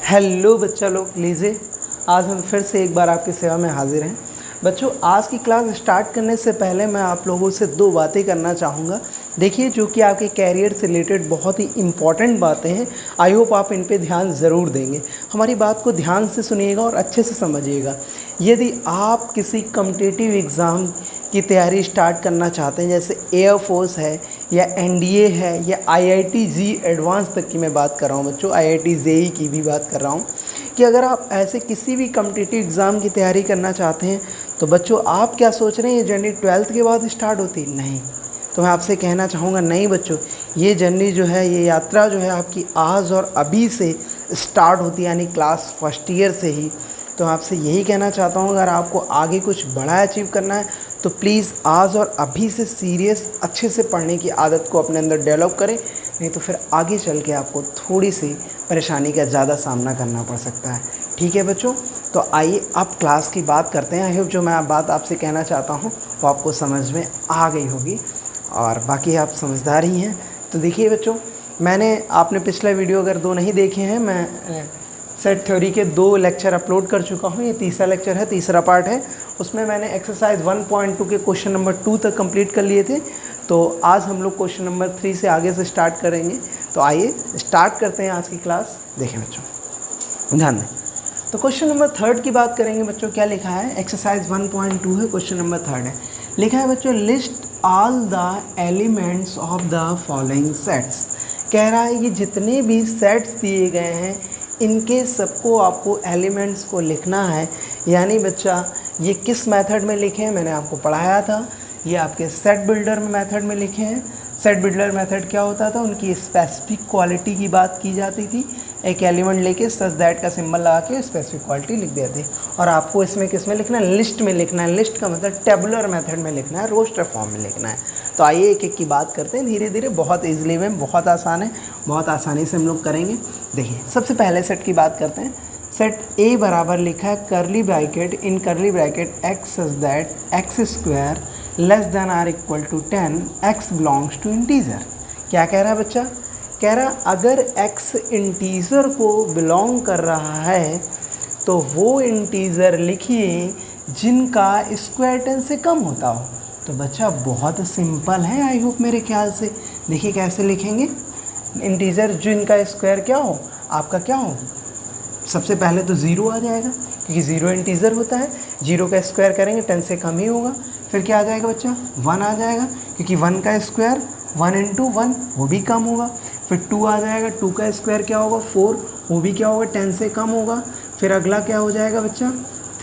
Hello बच्चा लोग, लीजिए आज हम फिर से एक बार आपकी सेवा में हाजिर हैं। बच्चों, आज की क्लास स्टार्ट करने से पहले मैं आप लोगों से दो बातें करना चाहूँगा। देखिए, जो कि आपके कैरियर से रिलेटेड बहुत ही इम्पॉर्टेंट बातें हैं। आई होप आप इन पे ध्यान ज़रूर देंगे। हमारी बात को ध्यान से सुनिएगा और अच्छे से समझिएगा। यदि आप किसी कॉम्पिटिटिव एग्ज़ाम की तैयारी स्टार्ट करना चाहते हैं, जैसे एयरफोर्स है या एनडीए है या आईआईटी जी एडवांस तक की मैं बात कर रहा हूँ बच्चों, आईआईटी जेई की भी बात कर रहा हूँ, कि अगर आप ऐसे किसी भी कॉम्पिटिटिव एग्ज़ाम की तैयारी करना चाहते हैं तो बच्चों आप क्या सोच रहे हैं ये जर्नी 12th के बाद स्टार्ट होती? नहीं। तो मैं आपसे कहना चाहूँगा, नहीं बच्चों, ये जर्नी जो है, ये यात्रा जो है आपकी आज और अभी से स्टार्ट होती है, यानी क्लास फर्स्ट ईयर से ही। तो आपसे यही कहना चाहता हूँ, अगर आपको आगे कुछ बड़ा अचीव करना है तो प्लीज़ आज और अभी से सीरियस अच्छे से पढ़ने की आदत को अपने अंदर डेवलप करें, नहीं तो फिर आगे चल के आपको थोड़ी सी परेशानी का ज़्यादा सामना करना पड़ सकता है। ठीक है बच्चों, तो आइए अब क्लास की बात करते हैं। आई होप जो मैं बात आपसे कहना चाहता हूँ वो आपको समझ में आ गई होगी और बाकी आप समझदार ही हैं। तो देखिए बच्चों, आपने पिछला वीडियो अगर दो नहीं देखे हैं, मैं सेट थ्योरी के 2 लेक्चर अपलोड कर चुका हूँ। ये तीसरा लेक्चर है, तीसरा पार्ट है। उसमें मैंने एक्सरसाइज 1.2 के क्वेश्चन नंबर 2 तक कंप्लीट कर लिए थे। तो आज हम लोग क्वेश्चन नंबर 3 से आगे से स्टार्ट करेंगे। तो आइए स्टार्ट करते हैं आज की क्लास। देखें बच्चों, ध्यान दें। तो क्वेश्चन नंबर 3 की बात करेंगे बच्चों। क्या लिखा है? एक्सरसाइज 1.2 है, क्वेश्चन नंबर 3 है। लिखा है बच्चों, list all the elements of the following sets. कह रहा है कि जितने भी सेट्स दिए गए हैं इनके सबको आपको एलिमेंट्स को लिखना है। यानी बच्चा, ये किस मेथड में लिखे हैं मैंने आपको पढ़ाया था। ये आपके सेट बिल्डर मेथड में लिखे हैं। सेट बिल्डर मेथड क्या होता था? उनकी स्पेसिफिक क्वालिटी की बात की जाती थी। एक एलिमेंट लेके सच दैट का सिंबल लगा के स्पेसिफिक क्वालिटी लिख देते थे। और आपको इसमें किस में लिखना है? लिस्ट में लिखना है। लिस्ट का मतलब टेबुलर मेथड में लिखना है, रोस्टर फॉर्म में लिखना है। तो आइए एक एक की बात करते हैं धीरे धीरे। बहुत ईजिली में, बहुत आसान है, बहुत आसानी से हम लोग करेंगे। देखिए, सबसे पहले सेट की बात करते हैं। सेट ए बराबर लिखा है करली bracket, in curly bracket x such that x square less than or equal to 10, x belongs to integer. क्या कह रहा है बच्चा? कह रहा अगर एक्स इंटीजर को बिलोंग कर रहा है तो वो इंटीजर लिखिए जिनका स्क्वायर 10 से कम होता हो। तो बच्चा बहुत सिंपल है, आई होप मेरे ख्याल से। देखिए कैसे लिखेंगे। इंटीजर जिनका स्क्वायर क्या हो, आपका क्या हो, सबसे पहले तो 0 आ जाएगा क्योंकि 0 इंटीजर होता है। 0 का स्क्वायर करेंगे 10 से कम ही होगा। फिर क्या आ जाएगा बच्चा? 1 आ जाएगा क्योंकि 1 का स्क्वायर 1 इंटू 1 वो भी कम होगा। फिर 2 आ जाएगा, 2 का स्क्वायर क्या होगा? 4, वो भी क्या होगा? 10 से कम होगा। फिर अगला क्या हो जाएगा बच्चा?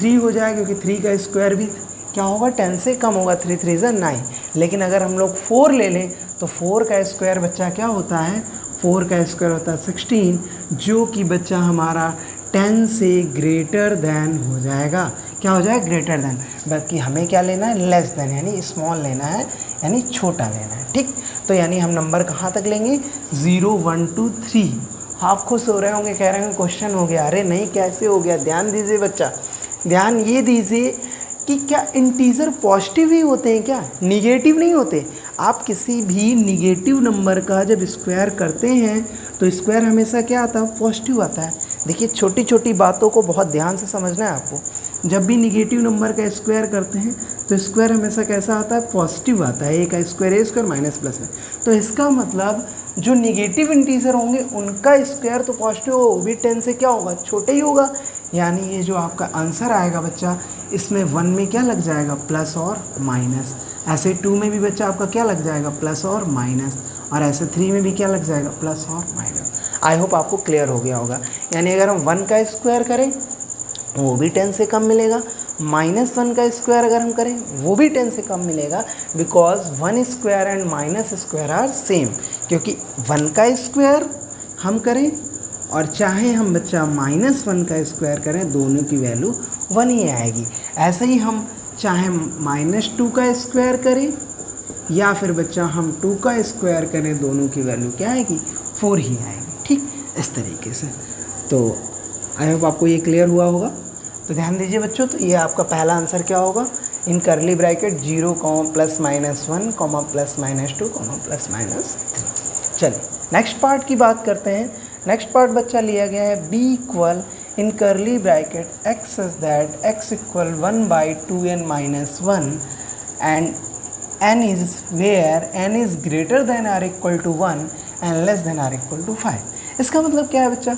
3 हो जाएगा क्योंकि 3 का स्क्वायर भी क्या होगा? 10 से कम होगा। 3 3 ज़ा 9। लेकिन अगर हम लोग 4 ले लें तो 4 का स्क्वायर बच्चा क्या होता है? 4 का स्क्वायर होता है 16, जो कि बच्चा हमारा 10 से ग्रेटर देन हो जाएगा। क्या हो जाएगा? Greater than. बाकी हमें क्या लेना है? लेस देन, यानी स्मॉल लेना है, यानी छोटा लेना है। ठीक, तो यानी हम नंबर कहाँ तक लेंगे? 0 1 2 3। आप खुश हो रहे होंगे, कह रहे होंगे क्वेश्चन हो गया। अरे नहीं, कैसे हो गया? ध्यान दीजिए बच्चा, ध्यान ये दीजिए कि क्या इंटीजर पॉजिटिव ही होते हैं क्या? निगेटिव नहीं होते। आप किसी भी निगेटिव नंबर का जब स्क्वायर करते हैं तो स्क्वायर हमेशा क्या आता है? पॉजिटिव आता है। देखिए, छोटी छोटी बातों को बहुत ध्यान से समझना है आपको। जब भी निगेटिव नंबर का स्क्वायर करते हैं तो स्क्वायर हमेशा कैसा आता है? पॉजिटिव आता है। ए का स्क्वायर ए स्क्वायर माइनस प्लस में। तो इसका मतलब जो निगेटिव इंटीजर होंगे उनका स्क्वायर तो पॉजिटिव हो, वो भी 10 से क्या होगा? छोटे ही होगा। यानी ये जो आपका आंसर आएगा बच्चा, इसमें 1 में क्या लग जाएगा? प्लस और माइनस। ऐसे 2 में भी बच्चा आपका क्या लग जाएगा? प्लस और माइनस। और ऐसे 3 में भी क्या लग जाएगा? प्लस और माइनस। आई होप आपको क्लियर हो गया होगा। यानी अगर हम 1 का स्क्वायर करें वो भी 10 से कम मिलेगा, -1 का स्क्वायर अगर हम करें वो भी 10 से कम मिलेगा, because 1 square and minus square are same. क्योंकि 1 का स्क्वायर हम करें और चाहे हम बच्चा -1 का स्क्वायर करें, दोनों की वैल्यू 1 ही आएगी। ऐसे ही हम चाहे -2 का स्क्वायर करें या फिर बच्चा हम 2 का स्क्वायर करें, दोनों की वैल्यू क्या आएगी? 4 ही आएगी। ठीक, इस तरीके से। तो आई होप आपको ये क्लियर हुआ होगा। तो ध्यान दीजिए बच्चों, तो ये आपका पहला आंसर क्या होगा? इन करली ब्रैकेट 0, ±1, +-2, ±3। चलिए नेक्स्ट पार्ट की बात करते हैं। नेक्स्ट पार्ट बच्चा लिया गया है b equal in curly bracket x is that x equal 1/2n minus 1 and n is where n is greater than or equal to 1 and less than or equal to 5। इसका मतलब क्या है बच्चा,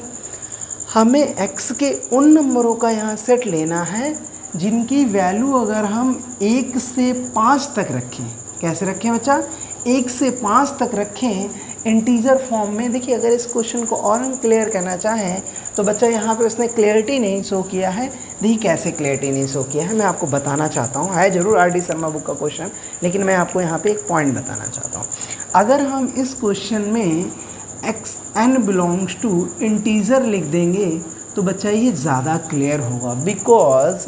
हमें x के उन नंबरों का यहाँ सेट लेना है जिनकी वैल्यू अगर हम 1 से 5 तक रखें। कैसे रखें बच्चा, 1 से 5 तक रखें इंटीजर फॉर्म में। देखिए अगर इस क्वेश्चन को और हम क्लियर करना चाहें तो बच्चा यहाँ पे उसने क्लियरिटी नहीं शो किया है। देखिए कैसे क्लियरिटी नहीं शो किया है, मैं आपको बताना चाहता हूँ। है जरूर आर डी शर्मा बुक का क्वेश्चन, लेकिन मैं आपको यहाँ पे एक पॉइंट बताना चाहता हूँ। अगर हम इस क्वेश्चन में x n belongs to integer लिख देंगे तो बच्चा ये ज़्यादा क्लियर होगा, बिकॉज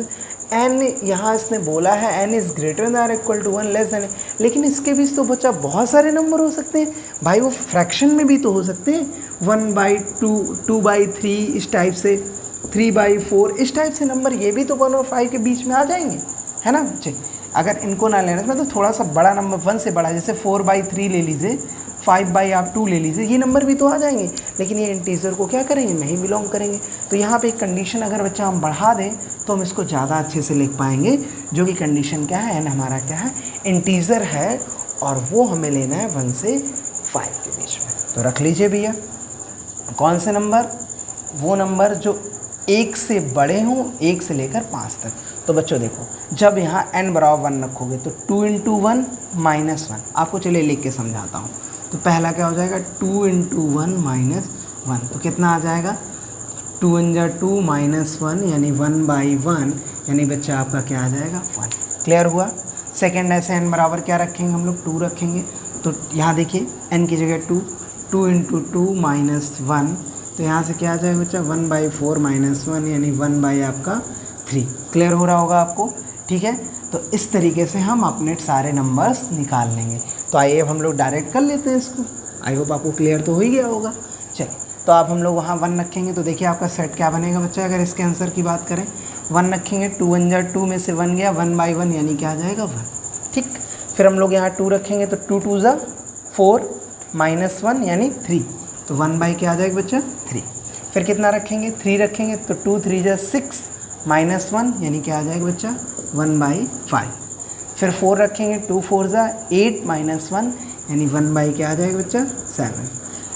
एन यहाँ इसने बोला है n is greater than or equal to 1 less than, लेकिन इसके बीच तो बच्चा बहुत सारे नंबर हो सकते हैं भाई, वो फ्रैक्शन में भी तो हो सकते हैं, 1/2, 2/3 इस टाइप से, 3/4 इस टाइप से नंबर, ये भी तो 1 और 5 के बीच में आ जाएंगे, है ना बच्चे। अगर इनको ना लेना तो थोड़ा सा बड़ा नंबर 1 से बड़ा, जैसे 4/3 ले लीजिए, 5/2 ले लीजिए, ये नंबर भी तो आ जाएंगे, लेकिन ये इंटीजर को क्या करेंगे, नहीं बिलोंग करेंगे। तो यहाँ पे एक कंडीशन अगर बच्चा हम बढ़ा दें तो हम इसको ज़्यादा अच्छे से लिख पाएंगे, जो कि कंडीशन क्या है, एन हमारा क्या है, इंटीजर है, और वो हमें लेना है 1 से 5 के बीच में। तो रख लीजिए भैया, कौन से नंबर, वो नंबर जो 1 से बड़े हों, 1 से लेकर 5 तक। तो बच्चों देखो, जब यहाँ n बराबर 1 रखोगे तो 2 × 1 -1, आपको चलिए लिख के समझाता हूँ। तो पहला क्या हो जाएगा, 2 × 1 -1, तो कितना आ जाएगा, 2 × 2 -1 यानी 1/1, यानी बच्चा आपका क्या आ जाएगा, 1। क्लियर हुआ। सेकेंड ऐसे n बराबर क्या रखेंगे हम लोग, 2 रखेंगे। तो यहाँ देखिए n की जगह 2 × 2 -1, तो यहाँ से क्या आ जाएगा बच्चा, 1/4 -1 यानी 1/3। क्लियर हो रहा होगा आपको, ठीक है। तो इस तरीके से हम अपने सारे नंबर्स निकाल लेंगे। तो आइए अब हम लोग डायरेक्ट कर लेते हैं इसको। आई होप आपको क्लियर तो हो ही गया होगा। चलिए, तो आप हम लोग वहाँ 1 रखेंगे तो देखिए आपका सेट क्या बनेगा बच्चा, अगर इसके आंसर की बात करें 1 रखेंगे, 2 × 1 2 में से 1 गया, 1/1 यानी क्या आ जाएगा, 1। ठीक, फिर हम लोग यहाँ 2 रखेंगे तो 2 × 2 = 4 -1 यानी 3, तो 1/ क्या आ जाएगा बच्चा, 3। फिर कितना रखेंगे, 3 रखेंगे तो 2 × 3 = 6 -1 यानी क्या आ जाएगा बच्चा, 1/5। फिर 4 रखेंगे, 2 × 4 = 8 -1 यानी 1/ क्या आ जाएगा बच्चा, 7।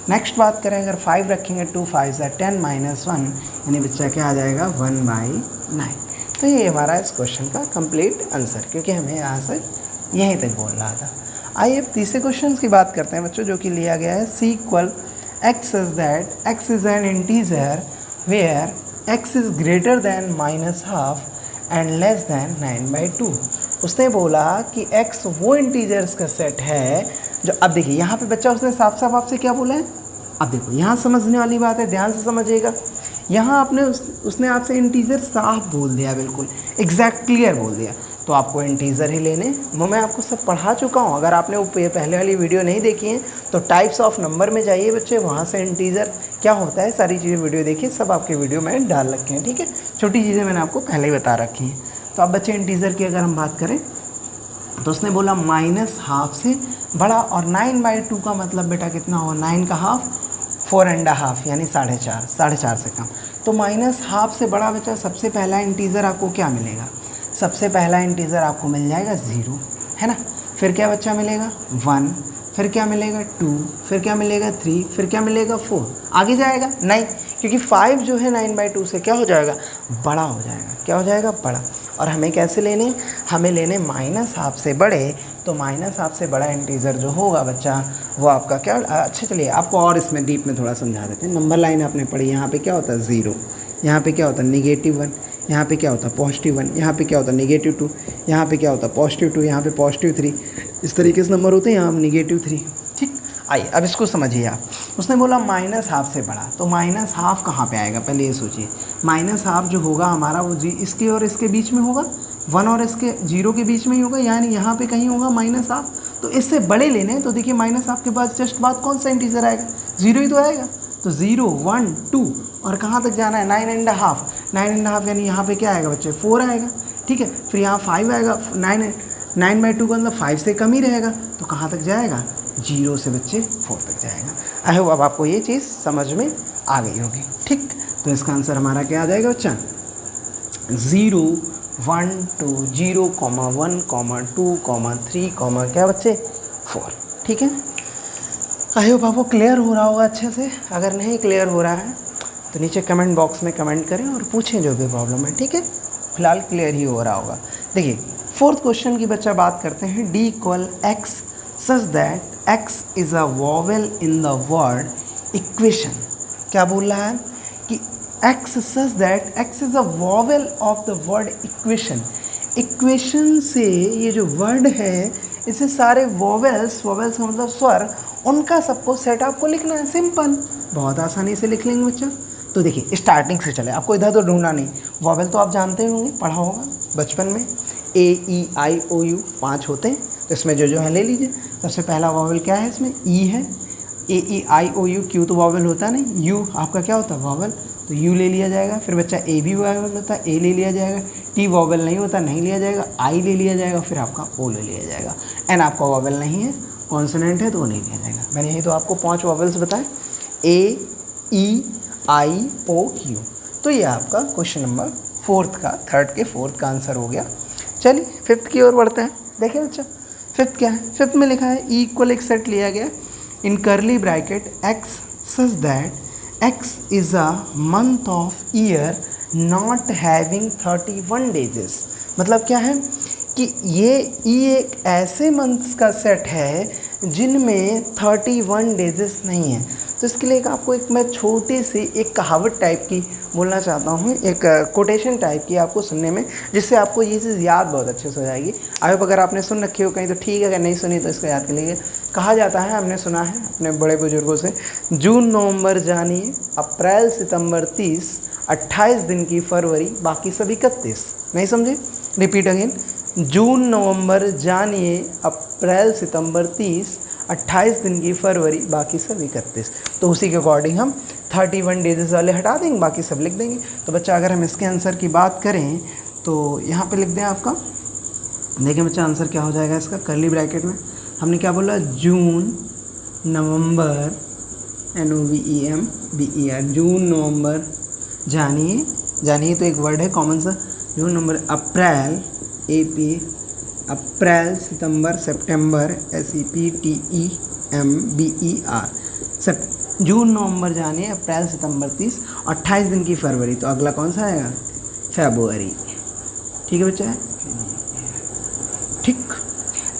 नेक्स्ट बात करें, अगर 5 रखेंगे, 2 × 5 = 10 -1 यानी बच्चा क्या आ जाएगा, 1/9। तो ये हमारा इस क्वेश्चन का कंप्लीट आंसर, क्योंकि हमें यहाँ से यहीं तक बोल रहा था। आइए अब तीसरे क्वेश्चन की बात करते हैं बच्चों, जो कि लिया गया है c equal x is that x is an integer where x is greater than -½ and less than 9/2। उसने बोला कि x वो इंटीजर्स का सेट है जो, अब देखिए यहाँ पे बच्चा उसने साफ साफ आपसे क्या बोला है, अब देखो यहाँ समझने वाली बात है, ध्यान से समझिएगा। यहाँ आपने उसने आपसे इंटीजर साफ बोल दिया, बिल्कुल एग्जैक्ट क्लियर बोल दिया, तो आपको इंटीजर ही लेने। मैं आपको सब पढ़ा चुका हूँ, अगर आपने वो पहले वाली वीडियो नहीं देखी है तो टाइप्स ऑफ नंबर में जाइए बच्चे, वहाँ से इंटीजर क्या होता है सारी चीज़ें वीडियो देखिए, सब आपके वीडियो में डाल रखे हैं, ठीक है। छोटी चीज़ें मैंने आपको पहले ही बता रखी हैं। तो अब बच्चे इंटीजर की अगर हम बात करें तो उसने बोला -½ से बड़ा, और 9/2 का मतलब बेटा कितना होगा, 9 का हाफ 4½ यानी 4.5 से कम। तो -½ से बड़ा बच्चा सबसे पहला इंटीजर आपको क्या मिलेगा, सबसे पहला इंटीजर आपको मिल जाएगा 0, है ना। फिर क्या बच्चा मिलेगा, 1, फिर क्या मिलेगा 2, फिर क्या मिलेगा 3, फिर क्या मिलेगा 4। आगे जाएगा नहीं, क्योंकि 5 जो है 9/2 से क्या हो जाएगा, बड़ा हो जाएगा। क्या हो जाएगा, बड़ा। और हमें कैसे लेने, हमें लेने -½ से बड़े, तो -½ से बड़ा इंटीजर जो होगा बच्चा वो आपका क्या, अच्छा चलिए आपको और इसमें डीप में थोड़ा समझा देते हैं। नंबर लाइन आपने पढ़ी, यहाँ पे क्या होता है 0, यहाँ पे क्या होता है -1, यहाँ पे क्या होता है +1, यहाँ पे क्या होता है -2, यहाँ पे क्या होता है +2, यहाँ पे +3, इस तरीके से नंबर होते हैं, यहाँ -3। ठीक, आइए अब इसको समझिए आप। उसने बोला -½ से बड़ा, तो -½ कहाँ पे आएगा, पहले ये सोचिए। -½ जो होगा हमारा वो जी इसके और इसके बीच में होगा, 1 और इसके 0 के बीच में ही होगा, यानी यहाँ पे कहीं होगा -½ तो इससे बड़े लेने हैं। तो देखिए -½ के बाद जस्ट बाद कौन सा इंटीजर आएगा, 0 ही तो आएगा। तो 0, 1, 2 और कहाँ तक जाना है, 9½ 9½ यानी यहाँ पे क्या आएगा बच्चे, 4 आएगा, ठीक है। फिर यहाँ 5 आएगा, 9/2 का मतलब 5 से कम ही रहेगा, तो कहाँ तक जाएगा, 0 से बच्चे 4 तक जाएगा। आई होप अब आपको ये चीज़ समझ में आ गई होगी। ठीक, तो इसका आंसर हमारा क्या आ जाएगा बच्चा, 0 1 2 0 1 2 3 क्या बच्चे 4। ठीक है, आई होप आपको क्लियर हो रहा होगा अच्छे से। अगर नहीं क्लियर हो रहा है तो नीचे कमेंट बॉक्स में कमेंट करें और पूछें जो भी प्रॉब्लम है। ठीक है, फिलहाल क्लियर ही हो रहा होगा। देखिए फोर्थ क्वेश्चन की बच्चा बात करते हैं, D = x such that x is a vowel in the word equation. क्या बोल रहा है कि x such that x is a vowel of the word equation. Equation से ये जो वर्ड है इसे सारे वॉवेल्स का मतलब स्वर, उनका सबको सेट आपको लिखना है। सिंपल, बहुत आसानी से लिख लेंगे बच्चा। तो देखिए स्टार्टिंग से चले, आपको इधर तो ढूंढना नहीं। वॉवेल तो आप जानते होंगे, पढ़ा होगा बचपन में, A E I O U 5 होते हैं, तो इसमें जो है ले लीजिए। सबसे पहला वॉवेल क्या है इसमें, E है। A E I O U, Q तो वॉवेल होता नहीं, U आपका क्या होता है वॉवेल, तो U ले लिया जाएगा। फिर बच्चा A भी वॉवेल होता है, A ले लिया जाएगा। T वॉवेल नहीं होता, नहीं लिया जाएगा। I ले लिया जाएगा, फिर आपका O ले लिया जाएगा। N आपका वॉवेल नहीं है, कॉन्सोनेंट है, तो वो नहीं लिया जाएगा। मैंने यही तो आपको 5 वॉवेल्स बताए, A E I O U। तो ये आपका क्वेश्चन नंबर थर्ड के फोर्थ का आंसर हो गया। चलिए फिफ्थ की ओर बढ़ते हैं। देखिए बच्चा फिफ्थ क्या है, फिफ्थ में लिखा है E = एक सेट लिया गया in curly bracket x such that x is a month of year not having 31 days. मतलब क्या है कि ये E एक ऐसे मंथ्स का सेट है जिनमें 31 डेजेस नहीं है। तो इसके लिए आपको मैं छोटी सी एक कहावत टाइप की बोलना चाहता हूँ, एक कोटेशन टाइप की आपको सुनने में, जिससे आपको ये चीज़ याद बहुत अच्छे से हो जाएगी। आई होप अगर आपने सुन रखी हो कहीं तो ठीक है, अगर नहीं सुनी तो इसको याद कर लीजिए। कहा जाता है, हमने सुना है अपने बड़े बुजुर्गों से, जून नवंबर जानिए, अप्रैल सितंबर 30, 28 दिन की फरवरी, बाकी सब 31। नहीं समझे, रिपीट अगेन, जून नवंबर जानिए, अप्रैल सितंबर 30, 28 दिन की फरवरी, बाकी सब 31। तो उसी के अकॉर्डिंग हम 31 डेजेस वाले हटा देंगे, बाकी सब लिख देंगे। तो बच्चा अगर हम इसके आंसर की बात करें तो यहाँ पे लिख दें आपका, देखिए बच्चा आंसर क्या हो जाएगा इसका, करली ब्रैकेट में हमने क्या बोला, जून नवंबर NOVEMBER, जून नवंबर जानिए तो एक वर्ड है कॉमन सा, जून नवंबर, अप्रैल AP, अप्रैल सितंबर सितंबर SEPTEMBER, जून नवंबर जानिए, अप्रैल सितंबर 30, 28 दिन की फरवरी। तो अगला कौन सा आएगा, फरवरी। ठीक है बच्चा, ठीक।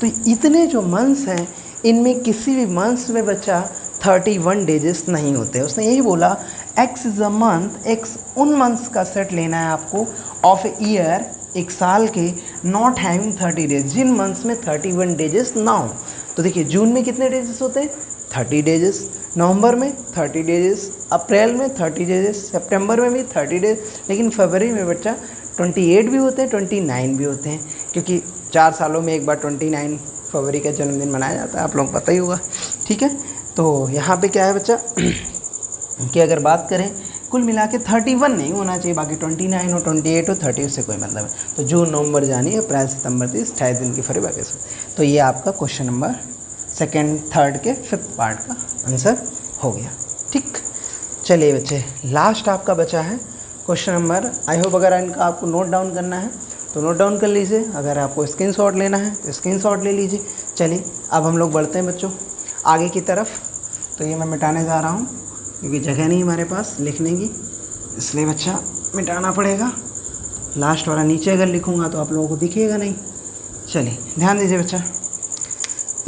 तो इतने जो मंथ्स हैं इनमें किसी भी मंथ्स में बच्चा 31 डेजेस नहीं होते। उसने यही बोला x is a month, x उन मंथ्स का सेट लेना है आपको ऑफ ईयर, एक साल के, नॉट हैविंग 30 डेज, जिन मंथ्स में 31 डेजेस ना हो। तो देखिए जून में कितने डेजेस होते हैं, 30 डेजेस, नवंबर में 30 डेजेस, अप्रैल में 30 डेजेस, सितंबर में भी 30 डेज, लेकिन फरवरी में बच्चा 28 भी होते हैं, 29 भी होते हैं, क्योंकि 4 सालों में एक बार 29 फरवरी का जन्मदिन मनाया जाता है, आप लोगों को पता ही होगा। ठीक है, तो यहाँ पे क्या है बच्चा कि अगर बात करें कुल मिला के 31 नहीं होना चाहिए, बाकी 29 हो, 28 हो, 30 उससे कोई मतलब है। तो जून नवंबर जानिए, अप्रैल सितंबर 30, 28 दिन की फरवरी, बाकी से। तो ये आपका क्वेश्चन नंबर सेकेंड थर्ड के फिफ्थ पार्ट का आंसर हो गया। ठीक, चलिए बच्चे लास्ट आपका बचा है क्वेश्चन नंबर। आई होप अगर इनका आपको नोट डाउन करना है तो नोट डाउन कर लीजिए, अगर आपको स्क्रीनशॉट लेना है तो स्क्रीनशॉट ले लीजिए। चलिए अब हम लोग बढ़ते हैं बच्चों आगे की तरफ। तो ये मैं मिटाने जा रहा हूँ क्योंकि जगह नहीं हमारे पास लिखने की, इसलिए बच्चा मिटाना पड़ेगा। लास्ट वाला नीचे अगर लिखूँगा तो आप लोगों को दिखेगा नहीं। चलिए ध्यान दीजिए बच्चा,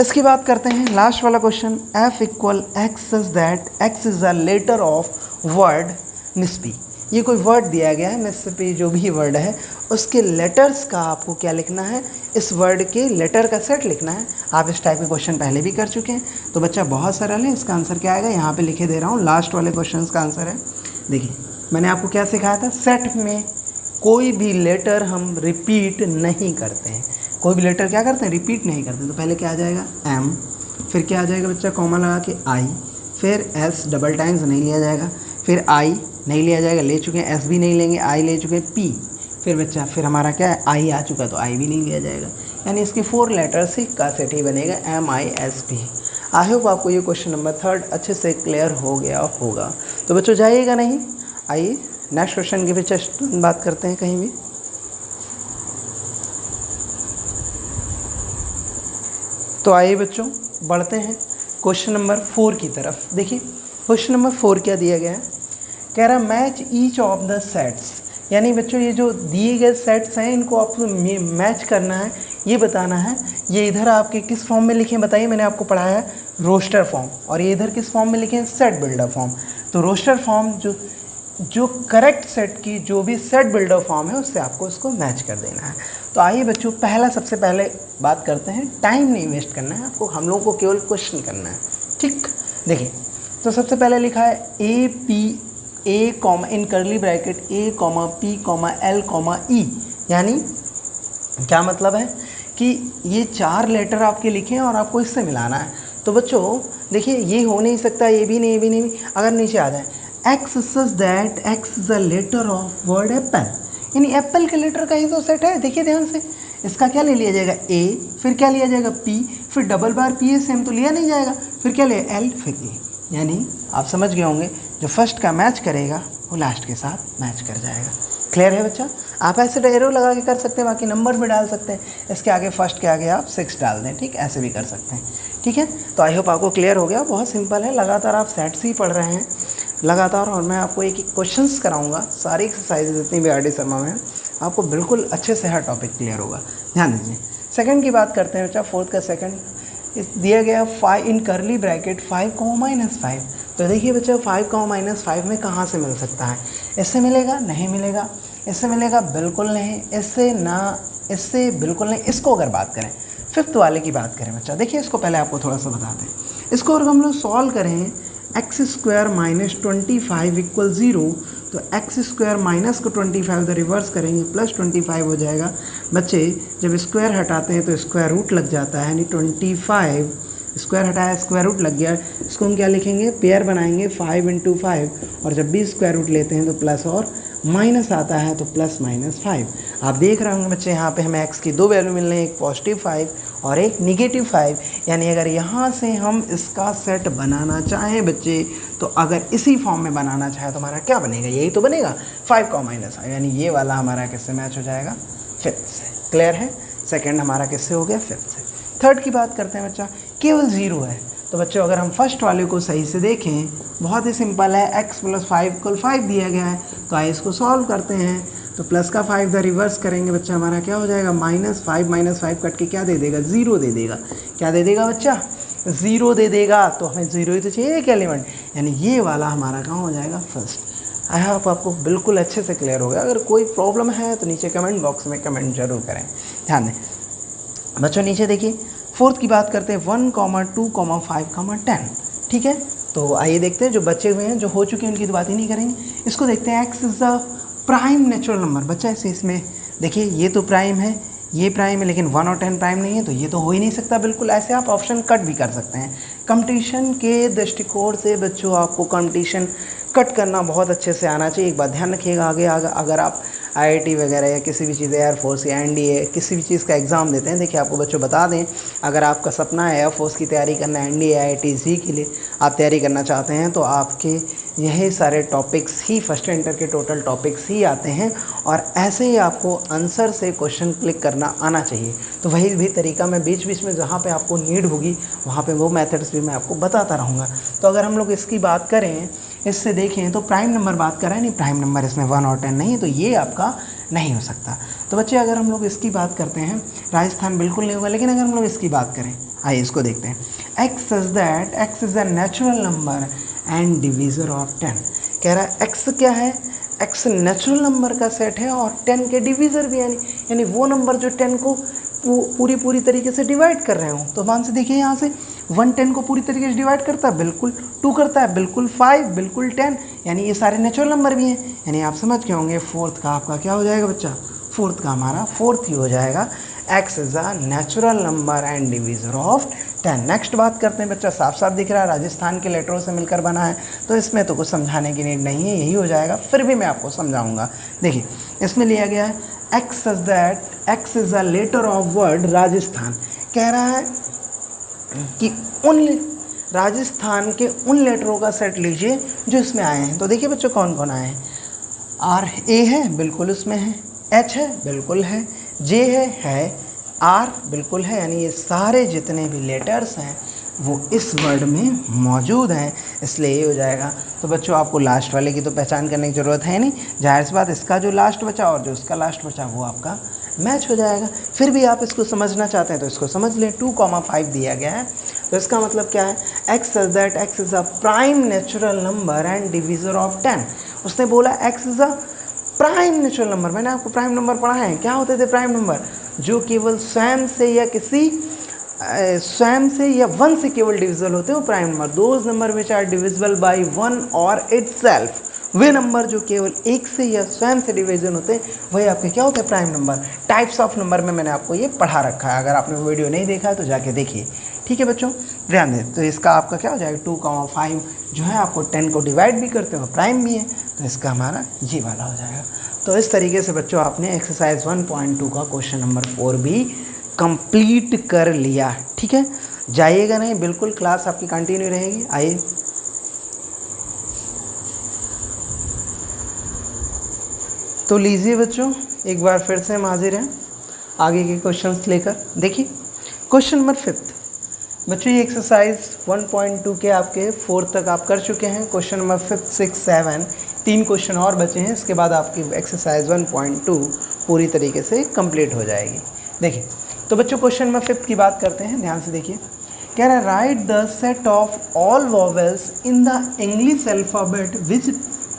इसकी बात करते हैं। लास्ट वाला question, F = x such that x is a letter of word मिसपी। ये कोई वर्ड दिया गया है, मिसपी जो भी वर्ड है उसके लेटर्स का आपको क्या लिखना है, इस वर्ड के लेटर का सेट लिखना है। आप इस टाइप के क्वेश्चन पहले भी कर चुके हैं, तो बच्चा बहुत सरल है। इसका आंसर क्या आएगा, यहाँ पे लिखे दे रहा हूँ, लास्ट वाले क्वेश्चन का आंसर है। देखिए मैंने आपको क्या सिखाया था, सेट में कोई भी लेटर हम रिपीट नहीं करते हैं। कोई भी लेटर क्या करते हैं, रिपीट नहीं करते। तो पहले क्या आ जाएगा, M, फिर क्या आ जाएगा बच्चा, कॉमा लगा के I, फिर S डबल टाइम्स नहीं लिया जाएगा, फिर I नहीं लिया जाएगा, ले चुके हैं, S भी नहीं लेंगे, I ले चुके हैं, P, फिर बच्चा फिर हमारा क्या है, I आ चुका है तो I भी नहीं लिया जाएगा। यानी इसके 4 लेटर्स ही का सेट ही बनेगा, MISP। आई होप आपको ये क्वेश्चन नंबर थर्ड अच्छे से क्लियर हो गया होगा। तो बच्चों जाइएगा नहीं। आइए नेक्स्ट क्वेश्चन के पीछे बात करते हैं कहीं भी। तो आइए बच्चों बढ़ते हैं क्वेश्चन नंबर 4 की तरफ। देखिए क्वेश्चन नंबर 4 क्या दिया गया है, कह रहा match each of the sets, यानी बच्चों ये जो दिए गए सेट्स हैं इनको आपको मैच करना है, ये बताना है। ये इधर आपके किस फॉर्म में लिखे हैं बताइए, मैंने आपको पढ़ाया है रोस्टर फॉर्म, और ये इधर किस फॉर्म में लिखे हैं, सेट बिल्डर फॉर्म। तो रोस्टर फॉर्म जो करेक्ट सेट की जो भी सेट बिल्डर फॉर्म है उससे आपको उसको मैच कर देना है। तो आइए बच्चों पहला सबसे पहले बात करते हैं, टाइम नहीं वेस्ट करना है आपको, हम लोगों को केवल क्वेश्चन करना है, ठीक। देखिए तो सबसे पहले लिखा है ए comma in curly bracket A comma P comma L comma E, यानी क्या मतलब है कि ये 4 लेटर आपके लिखे हैं और आपको इससे मिलाना है। तो बच्चों देखिए ये हो नहीं सकता, ये भी नहीं, ये भी नहीं। अगर नीचे आ जाए x such that x is a letter of word apple, यानी एप्पल के लेटर का ही तो सेट है। देखिए ध्यान से, इसका क्या ले लिया जाएगा ए, फिर क्या लिया जाएगा पी, फिर double bar P A same तो लिया नहीं जाएगा, फिर क्या लिया एल, फिर ए। यानी आप समझ गए होंगे जो फर्स्ट का मैच करेगा वो लास्ट के साथ मैच कर जाएगा। क्लियर है बच्चा? आप ऐसे एरो लगा के कर सकते हैं, बाकी नंबर भी डाल सकते हैं, इसके आगे फर्स्ट के आगे आप 6 डाल दें, ठीक, ऐसे भी कर सकते हैं, ठीक है। तो आई होप आपको क्लियर हो गया, बहुत सिंपल है। लगातार आप सेट्स ही पढ़ रहे हैं लगातार, और मैं आपको एक एक क्वेश्चंस कराऊंगा, सारी एक्सरसाइज जितनी भी आर.डी. शर्मा में आपको बिल्कुल अच्छे से हर टॉपिक क्लियर होगा। ध्यान दीजिए। सेकंड की बात करते हैं बच्चा, 4th का सेकंड दिया गया 5 इन करली ब्रैकेट 5 -5। तो देखिए बच्चा 5 -5 में कहाँ से मिल सकता है, इससे मिलेगा नहीं मिलेगा, इससे मिलेगा बिल्कुल नहीं, इससे ना, इससे बिल्कुल नहीं। इसको अगर बात करें 5th वाले की बात करें बच्चा, देखिए इसको पहले आपको थोड़ा सा बताते हैं। इसको अगर हम लोग सॉल्व करें x² - 25 = 0, तो x² माइनस को 25 तो रिवर्स करेंगे प्लस 25 हो जाएगा। बच्चे जब स्क्वायर हटाते हैं तो स्क्वायर रूट लग जाता है, यानी 25 स्क्वायर हटाया स्क्वायर रूट लग गया। इसको हम क्या लिखेंगे, पेयर बनाएंगे 5 × 5, और जब भी स्क्वायर रूट लेते हैं तो प्लस और माइनस आता है, तो प्लस -5। आप देख रहे होंगे बच्चे यहाँ पे हमें x की 2 वैल्यू मिल रही हैं, एक +5 और एक -5। यानी अगर यहाँ से हम इसका सेट बनाना चाहें बच्चे, तो अगर इसी फॉर्म में बनाना चाहे तो हमारा क्या बनेगा, यही तो बनेगा 5 का -5, यानी ये वाला हमारा किससे मैच हो जाएगा, 5th से। क्लियर है? सेकेंड हमारा किससे हो गया, 5th से। थर्ड की बात करते हैं बच्चा, केवल 0 है। तो बच्चों अगर हम फर्स्ट वाले को सही से देखें, बहुत ही सिंपल है, x + 5 = 5 दिया गया है। तो आइए इसको सॉल्व करते हैं। तो प्लस का 5 इधर रिवर्स करेंगे बच्चा, हमारा क्या हो जाएगा, -5 - 5 कट के क्या दे देगा, 0 दे देगा। क्या दे देगा बच्चा, 0 दे देगा। तो हमें 0 ही तो चाहिए एक एलिमेंट, यानी ये वाला हमारा कहाँ हो जाएगा, फर्स्ट। आई होप आपको बिल्कुल अच्छे से क्लियर हो गया। अगर कोई प्रॉब्लम है तो नीचे कमेंट बॉक्स में कमेंट जरूर करें। ध्यान दें बच्चों, नीचे देखिए 4th की बात करते हैं, 1, 2, 5, 10। ठीक है, तो आइए देखते हैं जो बचे हुए हैं, जो हो चुके हैं उनकी तो बात ही नहीं करेंगे। इसको देखते हैं, x is a prime natural number. बच्चा ऐसे इसमें देखिए ये तो प्राइम है, ये प्राइम है, लेकिन 1 और 10 प्राइम नहीं है, तो ये तो हो ही नहीं सकता बिल्कुल। ऐसे आप ऑप्शन कट भी कर सकते हैं। कंपटीशन के दृष्टिकोण से बच्चों आपको कंपटीशन कट करना बहुत अच्छे से आना चाहिए। एक बात ध्यान रखिएगा, आगे अगर आप IIT वगैरह या किसी भी चीज़, एयरफोर्स या NDA किसी भी चीज़ का एग्ज़ाम देते हैं, देखिए आपको बच्चों बता दें, अगर आपका सपना है एयरफोर्स की तैयारी करना है, NDA IIT जी के लिए आप तैयारी करना चाहते हैं, तो आपके यही सारे टॉपिक्स ही फर्स्ट इंटर के टोटल टॉपिक्स ही आते हैं, और ऐसे ही आपको आंसर से क्वेश्चन क्लिक करना आना चाहिए। तो वही भी तरीका मैं बीच बीच में जहाँ पे आपको नीड होगी वहाँ पे वो मेथड्स भी मैं आपको बताता रहूँगा। तो अगर हम लोग इसकी बात करें, इससे देखें, तो प्राइम नंबर बात कर रहे हैं, नहीं प्राइम नंबर इसमें 1 और 10 नहीं है, तो ये आपका नहीं हो सकता। तो बच्चे अगर हम लोग इसकी बात करते हैं, राजस्थान बिल्कुल नहीं होगा। लेकिन अगर हम लोग इसकी बात करें, आइए इसको देखते हैं, x such that x is a natural number and divisor of 10। कह रहा है x क्या है, x नेचुरल नंबर का सेट है और 10 के डिवीज़र भी, यानी वो नंबर जो 10 को पूरी तरीके से डिवाइड कर रहे हो। तो मान से देखिए यहाँ से 1 10 को पूरी तरीके से डिवाइड करता है, बिल्कुल 2 करता है, बिल्कुल 5, बिल्कुल 10, यानी ये सारे नेचुरल नंबर भी हैं। यानी आप समझ के होंगे 4th का आपका क्या हो जाएगा बच्चा, 4th का हमारा 4th ही हो जाएगा। x is a natural number and divisor of 10। Next बात करते हैं बच्चा, साफ साफ दिख रहा है राजस्थान के लेटरों से मिलकर बना है, तो इसमें तो कुछ समझाने की नीड नहीं है, यही हो जाएगा। फिर भी मैं आपको समझाऊंगा। देखिए इसमें लिया गया है x such that x is a letter of word Rajasthan. कह रहा है कि उन राजस्थान के उन लेटरों का सेट लीजिए जो इसमें आए हैं। तो देखिए बच्चों कौन कौन आए हैं। आर ए है, बिल्कुल उसमें है। एच है, बिल्कुल है। जे है। आर बिल्कुल है, यानी ये सारे जितने भी लेटर्स हैं वो इस वर्ड में मौजूद हैं, इसलिए ये हो जाएगा। तो बच्चों आपको लास्ट वाले की तो पहचान करने की ज़रूरत है नहीं, जाहिर सी बात इसका जो लास्ट बचा और जो उसका लास्ट बचा वो आपका मैच हो जाएगा। फिर भी आप इसको समझना चाहते हैं तो इसको समझ लें। 2,5 दिया गया है, तो इसका मतलब क्या है, x such that x is a prime natural number and divisor of 10। उसने बोला x is a prime natural number. मैंने आपको प्राइम नंबर पढ़ा है, क्या होते थे प्राइम नंबर, जो केवल स्वयं से या स्वयं से या 1 से केवल डिविजिबल होते हैं वो prime number. Those number which are divisible by 1 और इटसेल्फ, वे नंबर जो केवल एक से या स्वयं से डिवीजन होते हैं वही आपके क्या होते हैं, prime number. Types of number में मैंने आपको ये पढ़ा रखा है, अगर आपने वीडियो नहीं देखा है तो जाके देखिए, ठीक है बच्चों, ध्यान दें। तो इसका आपका क्या हो जाएगा, 2,5 जो है आपको 10 को डिवाइड भी करते हो, प्राइम भी है, तो इसका हमारा ये वाला हो जाएगा। तो इस तरीके से बच्चों आपने एक्सरसाइज 1.2 का क्वेश्चन नंबर 4 भी कंप्लीट कर लिया, ठीक है। जाइएगा नहीं, बिल्कुल क्लास आपकी कंटिन्यू रहेगी। आइए तो लीजिए बच्चों, एक बार फिर से हम हाजिर हैं आगे के क्वेश्चंस लेकर। देखिए क्वेश्चन नंबर 5 बच्चों, ये एक्सरसाइज 1.2 के आपके 4 तक आप कर चुके हैं। क्वेश्चन नंबर 5, 6, 7 3 क्वेश्चन और बचे हैं, इसके बाद आपकी एक्सरसाइज 1.2 पूरी तरीके से कंप्लीट हो जाएगी। देखिए तो बच्चों क्वेश्चन नंबर 5 की बात करते हैं, ध्यान से देखिए। कह रहा है write the set of all vowels in the English alphabet which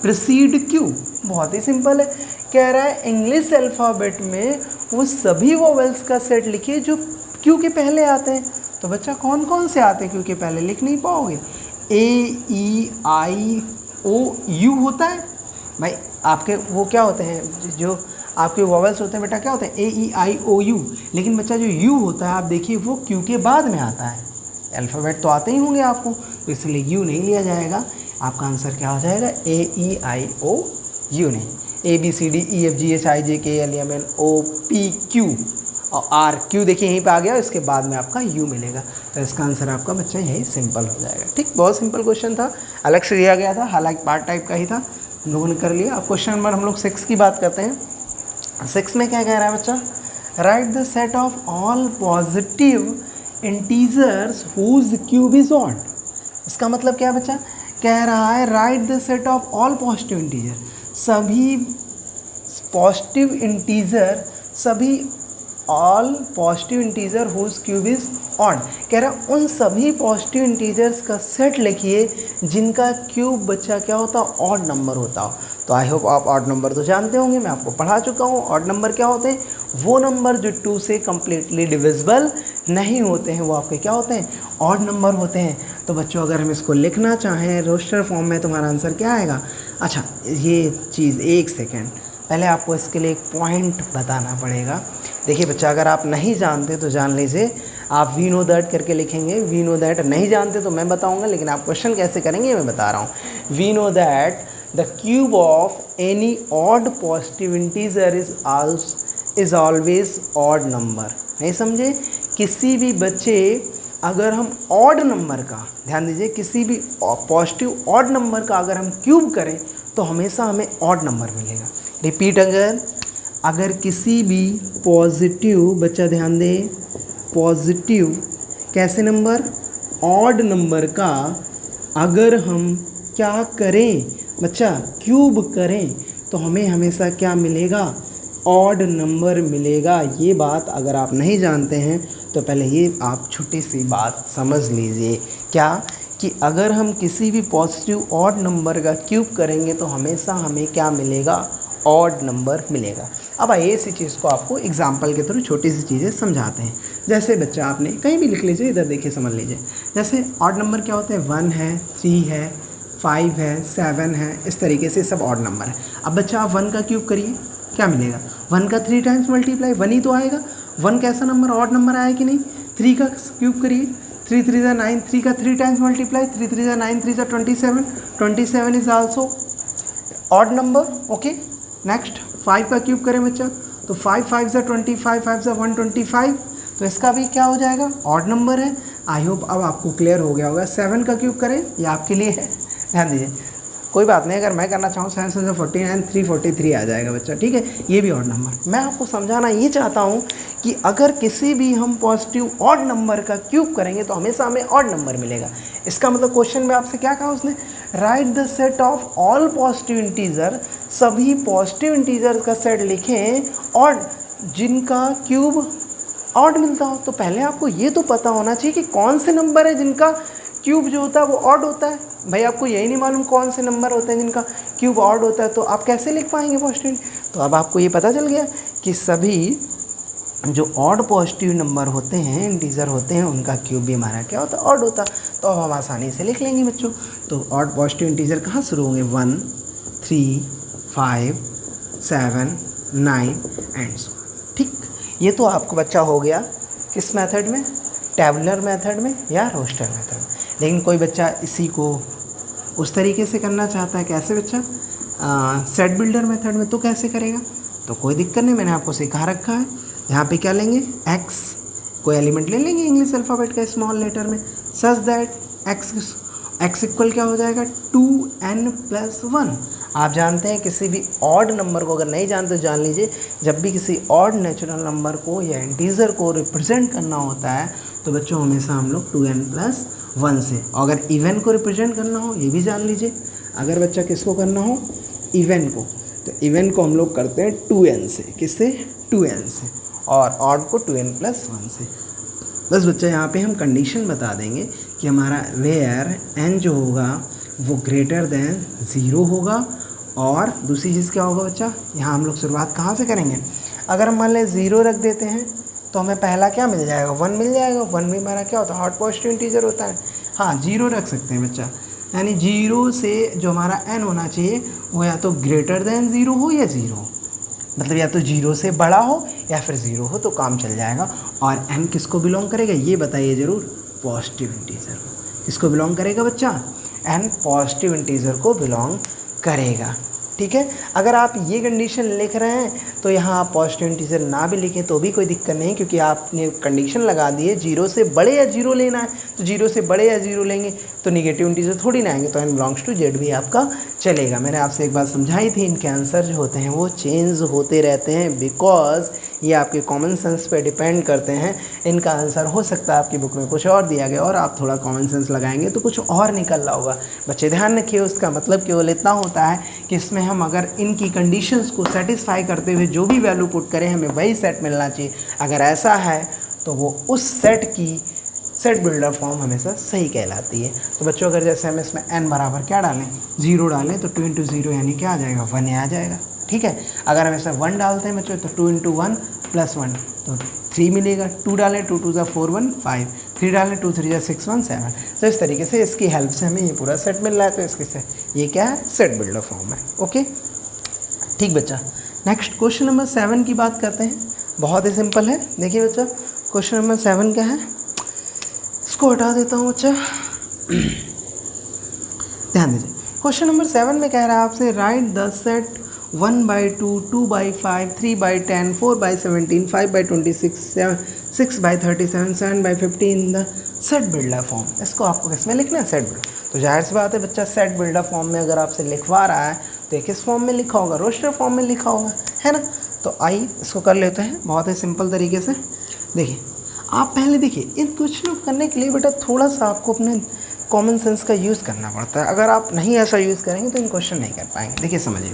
preceded Q. बहुत ही सिंपल है, कह रहा है इंग्लिश अल्फ़ाबेट में वो सभी वॉवेल्स का सेट लिखिए जो क्यू के पहले आते हैं। तो बच्चा कौन कौन से आते हैं क्यू के पहले, लिख नहीं पाओगे। A-E-I-O-U होता है भाई, आपके वो क्या होते हैं, जो आपके वॉवेल्स होते हैं बेटा क्या होते हैं, A-E-I-O-U। लेकिन बच्चा जो U होता है आप देखिए वो क्यू के बाद में आता है। अल्फ़ाबेट तो आते ही होंगे आपको, तो इसलिए U नहीं लिया जाएगा। आपका आंसर क्या हो जाएगा, A-E-I-O-U नहीं, A-B-C-D-E-F-G-H-I-J-K-L-M-N-O-P-Q और R Q देखिए यहीं पे आ गया, इसके बाद में आपका U मिलेगा। तो इसका आंसर आपका बच्चा यही सिंपल हो जाएगा, ठीक। बहुत सिंपल क्वेश्चन था, अलग से दिया गया था, हालांकि पार्ट टाइप का ही था, हम लोगों ने कर लिया। अब क्वेश्चन नंबर हम लोग 6 की बात करते हैं। 6 में क्या कह रहा है बच्चा, write the set of all positive integers whose cube is odd. इसका मतलब क्या है बच्चा, कह रहा है write the set of all positive integer, सभी पॉजिटिव इंटीजर, सभी all positive integer whose cube is odd. कह रहा है उन सभी पॉजिटिव इंटीजर्स का सेट लिखिए जिनका क्यूब बच्चा क्या होता, ऑड नंबर होता हो। तो आई होप आप ऑड नंबर तो जानते होंगे, मैं आपको पढ़ा चुका हूँ। ऑड नंबर क्या होते हैं, वो नंबर जो 2 से कम्प्लीटली डिविजिबल नहीं होते हैं, वो आपके क्या होते हैं, ऑड नंबर होते हैं। तो बच्चों अगर हम इसको लिखना चाहें रोस्टर फॉर्म में, तुम्हारा आंसर क्या आएगा। अच्छा ये चीज़, एक सेकेंड पहले आपको इसके लिए एक पॉइंट बताना पड़ेगा। देखिए बच्चा, अगर आप नहीं जानते तो जान लीजिए, आप वी नो दैट करके लिखेंगे। वी नो दैट नहीं जानते तो मैं बताऊंगा, लेकिन आप क्वेश्चन कैसे करेंगे मैं बता रहा हूँ। We know that the cube of any odd positive integer is always odd number. नहीं समझे, किसी भी बच्चे अगर हम ऑड नंबर का, ध्यान दीजिए, किसी भी पॉजिटिव ऑड नंबर का अगर हम क्यूब करें तो हमेशा हमें ऑड नंबर मिलेगा। रिपीट, अगर किसी भी पॉजिटिव, बच्चा ध्यान दे, पॉजिटिव कैसे नंबर, ऑड नंबर का अगर हम क्या करें बच्चा, क्यूब करें, तो हमें हमेशा क्या मिलेगा, ऑड नंबर मिलेगा। ये बात अगर आप नहीं जानते हैं तो पहले ये आप छोटी सी बात समझ लीजिए, क्या कि अगर हम किसी भी पॉजिटिव ऑड नंबर का क्यूब करेंगे तो हमेशा हमें क्या मिलेगा, ऑड नंबर मिलेगा। अब आइए इसी चीज़ को आपको एग्जाम्पल के थ्रू छोटी सी चीज़ें समझाते हैं। जैसे बच्चा आपने कहीं भी लिख लीजिए, इधर देखिए समझ लीजिए। जैसे ऑड नंबर क्या होते हैं, 1 है, 3 है, 5 है, 7 है, इस तरीके से सब ऑड नंबर है। अब बच्चा आप 1 का क्यूब करिए, क्या मिलेगा, 1 का 3 टाइम्स मल्टीप्लाई 1 ही तो आएगा। 1 कैसा नंबर, ऑड नंबर आया कि नहीं। 3 का क्यूब करिए, 3 3 जा 9, 3 का 3 टाइम्स मल्टीप्लाई, 3 3 जा 9, 3 जा 27, 27 is also odd number. Okay, next 5 का क्यूब करें बच्चा, तो 5 5 जा 25, 5 जा 125, तो इसका भी क्या हो जाएगा, ऑड नंबर है। आई होप अब आपको क्लियर हो गया होगा। 7 का क्यूब करें ये आपके लिए है, ध्यान दीजिए। कोई बात नहीं, अगर मैं करना चाहूँ 7 से 49 343 आ जाएगा बच्चा, ठीक है। ये भी ऑड नंबर, मैं आपको समझाना ये चाहता हूँ कि अगर किसी भी हम पॉजिटिव ऑड नंबर का क्यूब करेंगे तो हमेशा हमें ऑड नंबर मिलेगा। इसका मतलब क्वेश्चन में आपसे क्या कहा उसने, right the set of all positive integer, सभी पॉजिटिव इंटीजर का सेट लिखें ऑड जिनका क्यूब ऑड मिलता हो। तो पहले आपको ये तो पता होना चाहिए कि कौन से नंबर है जिनका क्यूब जो होता है वो ऑड होता है। भाई आपको यही नहीं मालूम कौन से नंबर होते हैं जिनका क्यूब ऑड होता है, तो आप कैसे लिख पाएंगे पॉजिटिव। तो अब आपको ये पता चल गया कि सभी जो ऑड पॉजिटिव नंबर होते हैं, इंटीजर होते हैं, उनका क्यूब भी हमारा क्या होता है, ऑड होता। तो अब हम आसानी से लिख लेंगे बच्चों। तो ऑड पॉजिटिव इंटीजर कहाँ शुरू होंगे, 1 3 5 7 9 एंड सो, ठीक। ये तो आपको बच्चा हो गया किस मेथड में, टेबुलर मेथड में या रोस्टर मेथड में। लेकिन कोई बच्चा इसी को उस तरीके से करना चाहता है, कैसे बच्चा, सेट बिल्डर मेथड में, तो कैसे करेगा। तो कोई दिक्कत नहीं, मैंने आपको सिखा रखा है। यहाँ पे क्या लेंगे, एक्स, कोई एलिमेंट ले लेंगे इंग्लिश अल्फ़ाबेट का स्मॉल लेटर में, सच दैट एक्स इक्वल क्या हो जाएगा 2n+1। आप जानते हैं किसी भी ऑड नंबर को, अगर नहीं जानते तो जान लीजिए, जब भी किसी ऑड नेचुरल नंबर को या इंटीजर को रिप्रेजेंट करना होता है तो बच्चों हमेशा हम लोग 2n+1 से, और अगर इवन को रिप्रेजेंट करना हो ये भी जान लीजिए, अगर बच्चा किसको करना हो, इवन को, तो इवन को हम लोग करते हैं 2n से, किससे, 2n से, और ऑड को 2n+1 से। बस बच्चा यहाँ पे हम कंडीशन बता देंगे कि हमारा वेयर n जो होगा वो ग्रेटर देन 0 होगा, और दूसरी चीज़ क्या होगा बच्चा, यहाँ हम लोग शुरुआत कहाँ से करेंगे, अगर हम मान लें 0 रख देते हैं तो हमें पहला क्या मिल जाएगा, 1 मिल जाएगा। 1 भी हमारा क्या होता है, ऑड पॉजिटिव इंटीजर होता है। हाँ 0 रख सकते हैं बच्चा, यानी 0 से जो हमारा n होना चाहिए वो या तो ग्रेटर देन 0 हो या 0 हो, मतलब या तो 0 से बड़ा हो या फिर 0 हो, तो काम चल जाएगा। और n किसको बिलोंग करेगा ये बताइए ज़रूर, पॉजिटिव इंटीजर को। किसको बिलोंग करेगा बच्चा, n पॉजिटिव इंटीजर को बिलोंग करेगा, ठीक है। अगर आप ये कंडीशन लिख रहे हैं तो यहाँ आप पॉजिटिव इंटीजर ना भी लिखें तो भी कोई दिक्कत नहीं, क्योंकि आपने कंडीशन लगा दी है 0 से बड़े या 0 लेना है, तो 0 से बड़े या 0 लेंगे तो निगेटिव इंटीजर थोड़ी ना आएंगे, तो n बिलोंग्स टू z भी आपका चलेगा। मैंने आपसे एक बात समझाई थी, इनके आंसर जो होते हैं वो चेंज होते रहते हैं, बिकॉज ये आपके कॉमन सेंस पे डिपेंड करते हैं। इनका आंसर हो सकता है आपकी बुक में कुछ और दिया गया और आप थोड़ा कॉमन सेंस लगाएंगे तो कुछ और निकल रहा होगा। बच्चे ध्यान रखिए, उसका मतलब केवल इतना होता है कि इसमें हम अगर इनकी कंडीशंस को सेटिस्फाई करते हुए जो भी वैल्यू पुट करें हमें वही सेट मिलना चाहिए। अगर ऐसा है तो वो उस सेट की सेट बिल्डर फॉर्म हमेशा सही कहलाती है। तो बच्चों अगर जैसे हम इसमें n बराबर क्या डालें, 0 डालें तो 2 × 0 यानी क्या आ जाएगा, 1 आ जाएगा, ठीक है। अगर हम इसमें 1 डालते हैं बच्चों तो 2 × 1 + 1 तो 3 मिलेगा। 2 डालें 2 × 2 = 4 1 5, 3 डालें 2 × 3 = 6 1 7। तो इस तरीके से इसकी हेल्प से हमें ये पूरा सेट मिल रहा है, तो इसके से ये क्या है, सेट बिल्डर फॉर्म है। ओके ठीक बच्चा, नेक्स्ट क्वेश्चन नंबर 7 की बात करते हैं। बहुत ही सिंपल है, देखिए बच्चा क्वेश्चन नंबर 7 क्या है, इसको हटा देता हूँ बच्चा, ध्यान दीजिए। क्वेश्चन नंबर 7 में कह रहा है आपसे right the set 1/2, 2/5, 3/10, 4/17, 5/26, 6/37, 7/15 the set builder form. इसको आपको किसमें लिखना है, सेट बिल्डर। तो जाहिर सी बात है बच्चा, सेट बिल्डर फॉर्म में अगर आपसे लिखवा रहा है तो ये किस फॉर्म में लिखा होगा, रोस्टर फॉर्म में लिखा होगा, है ना। तो आइए इसको कर लेते हैं बहुत ही सिंपल तरीके से। देखिए आप पहले देखिए, इन क्वेश्चनों को करने के लिए बेटा थोड़ा सा आपको अपने कॉमन सेंस का यूज़ करना पड़ता है। अगर आप नहीं ऐसा यूज़ करेंगे तो इन क्वेश्चन नहीं कर पाएंगे। देखिए समझिए,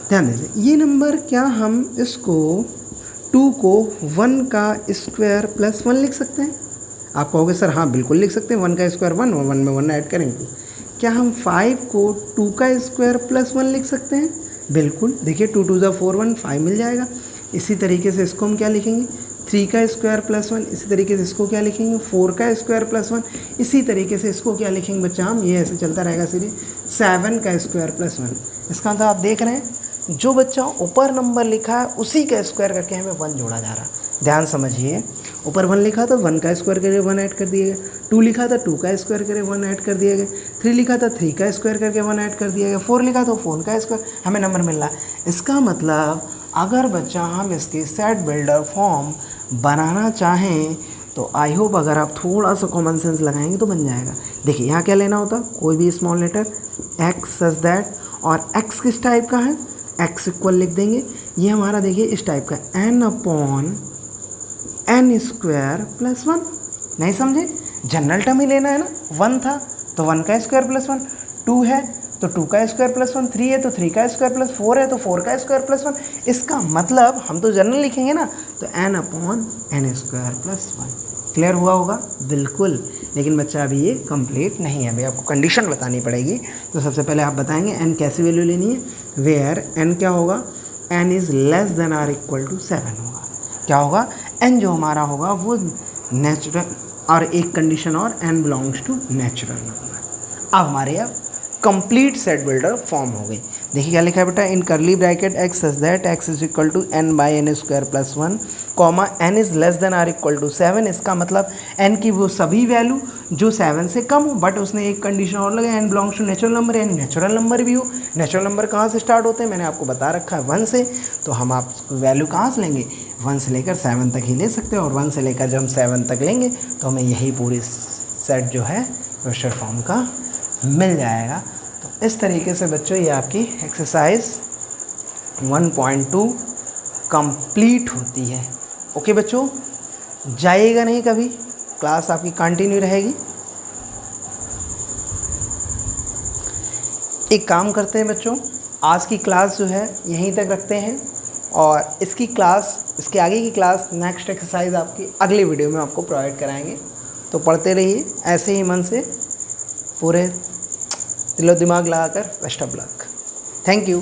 ध्यान दीजिए, ये नंबर क्या हम इसको 2 को 1 का स्क्वायर प्लस 1 लिख सकते हैं। आप कहोगे सर हाँ बिल्कुल लिख सकते हैं, 1 का स्क्वायर 1 और 1 में 1 ऐड करेंगे। क्या हम 5 को 2 का स्क्वायर प्लस 1 लिख सकते हैं, बिल्कुल। देखिए 2 × 2 = 4 1 5 मिल जाएगा। इसी तरीके से इसको हम क्या लिखेंगे, 3 का स्क्वायर प्लस 1। इसी तरीके से इसको क्या लिखेंगे, 4 का स्क्वायर प्लस 1। इसी तरीके से इसको क्या लिखेंगे बच्चा हम, ये ऐसे चलता रहेगा सीधे 7 का स्क्वायर प्लस 1। इसका मतलब आप देख रहे हैं जो बच्चा ऊपर नंबर लिखा है उसी का स्क्वायर करके हमें 1 जोड़ा जा रहा है। ध्यान समझिए, ऊपर 1 लिखा था 1 का स्क्वायर करके 1 ऐड कर दिया गया, 2 लिखा था 2 का स्क्वायर करके 1 ऐड कर दिया गया, 3 लिखा था 3 का स्क्वायर करके 1 ऐड कर दिया गया, 4 लिखा तो 4 का स्क्वायर, हमें नंबर मिल रहा है। इसका मतलब अगर बच्चा हम इसकी सेट बिल्डर फॉर्म बनाना चाहें तो आई होप अगर आप थोड़ा सा कॉमन सेंस लगाएंगे तो बन जाएगा। देखिए यहाँ क्या लेना होता, कोई भी small letter x such that, और एक्स किस टाइप का है, एक्स इक्वल लिख देंगे। ये हमारा देखिए इस टाइप का n upon n square plus 1। नहीं समझे, जनरल टर्म ही लेना है ना। 1 था तो 1 का स्क्वायर प्लस 1, 2 है तो 2 का स्क्वायर प्लस 1, 3 है तो 3 का स्क्वायर प्लस 4 है तो 4 का स्क्वायर प्लस 1। इसका मतलब हम तो जनरल लिखेंगे ना, तो n upon n square plus 1। Clear हुआ होगा बिल्कुल। लेकिन बच्चा अभी ये कंप्लीट नहीं है, अभी आपको कंडीशन बतानी पड़ेगी। तो सबसे पहले आप बताएंगे n कैसी वैल्यू लेनी है, वेयर n क्या होगा, n is less than or equal to 7 होगा। क्या होगा, n जो हमारा होगा वो नेचुरल, और एक कंडीशन और n belongs to natural number. अब हमारे यहाँ कंप्लीट सेट बिल्डर फॉर्म हो गई। देखिए क्या लिखा है बेटा, in curly bracket x such that x is equal to n by n square plus 1 comma n is less than or equal to 7। इसका मतलब n की वो सभी वैल्यू जो 7 से कम हो, बट उसने एक कंडीशन और लगाया, n belongs to natural number, यानी नेचुरल नंबर भी हो। नेचुरल नंबर कहाँ से स्टार्ट होते हैं, मैंने आपको बता रखा है 1 से। तो हम आप वैल्यू कहाँ से लेंगे, 1 से लेकर 7 तक ही ले सकते हैं, और 1 से लेकर जब हम 7 तक लेंगे तो हमें यही पूरी सेट जो है वेक्टर फॉर्म का मिल जाएगा। तो इस तरीके से बच्चों ये आपकी एक्सरसाइज 1.2 कंप्लीट होती है। ओके बच्चों, जाइएगा नहीं कभी, क्लास आपकी कंटिन्यू रहेगी। एक काम करते हैं बच्चों, आज की क्लास जो है यहीं तक रखते हैं, और इसकी क्लास, इसके आगे की क्लास, नेक्स्ट एक्सरसाइज आपकी अगली वीडियो में आपको प्रोवाइड कराएंगे। तो पढ़ते रहिए ऐसे ही मन से, पूरे दिलो दिमाग लगाकर। Best of luck. Thank you.